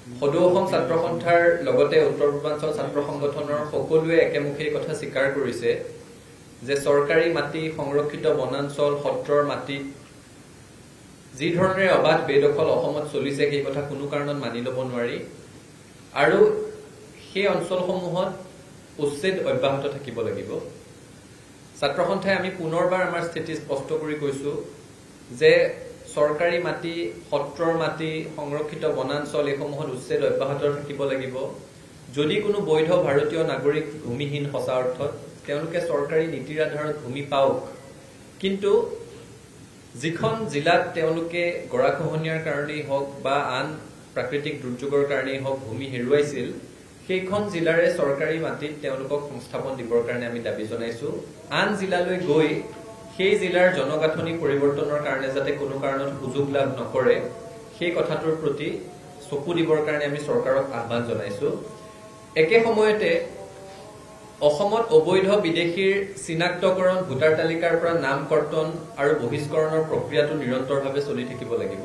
সদৌ অসম ছাত্ৰ সন্থাৰ লগতে উত্তৰ পূৰ্বাঞ্চল ছাত্ৰ সংগঠনৰ সকলোৱে একেমুখে কথা স্বীকাৰ কৰিছে যে চৰকাৰী মাটি সংৰক্ষিত বনাঞ্চল সত্ৰৰ মাটিত যি ধৰণে অবাধ বেদখল অসমত চলিছে সেই কথা কোনো কাৰণত মানি ল'ব নোৱাৰি আৰু সেই অঞ্চলসমূহত উচ্ছেদ অব্যাহত থাকিব লাগিব। ছাত্ৰ সন্থাই আমি পুনৰবাৰ আমাৰ স্থিতি স্পষ্ট কৰি কৈছো যে চৰকাৰী মাটি সত্ৰৰ মাটি সংৰক্ষিত বনাঞ্চল এইসমূহত উচ্ছেদ অব্যাহত থাকিব লাগিব। যদি কোনো বৈধ ভাৰতীয় নাগৰিক ভূমিহীন সঁচা অৰ্থত তেওঁলোকে চৰকাৰী নীতিৰ আধাৰত ভূমি পাওক, কিন্তু যিখন জিলাত তেওঁলোকে গৰাখহনীয়াৰ কাৰণেই হওক বা আন প্ৰাকৃতিক দুৰ্যোগৰ কাৰণেই হওক ভূমি হেৰুৱাইছিল সেইখন জিলাৰে চৰকাৰী মাটিত তেওঁলোকক সংস্থাপন দিবৰ কাৰণে আমি দাবী জনাইছো। আন জিলালৈ গৈ সেই জিলাৰ জনগাঁথনি পৰিৱৰ্তনৰ কাৰণে যাতে কোনো কাৰণত সুযোগ লাভ নকৰে সেই কথাটোৰ প্ৰতি চকু দিবৰ কাৰণে আমি চৰকাৰক আহ্বান জনাইছো। একে সময়তে অসমত অবৈধ বিদেশীৰ চিনাক্তকৰণ ভোটাৰ তালিকাৰ পৰা নাম কৰ্তন আৰু বহিষ্কৰণৰ প্ৰক্ৰিয়াটো নিৰন্তৰভাৱে চলি থাকিব লাগিব।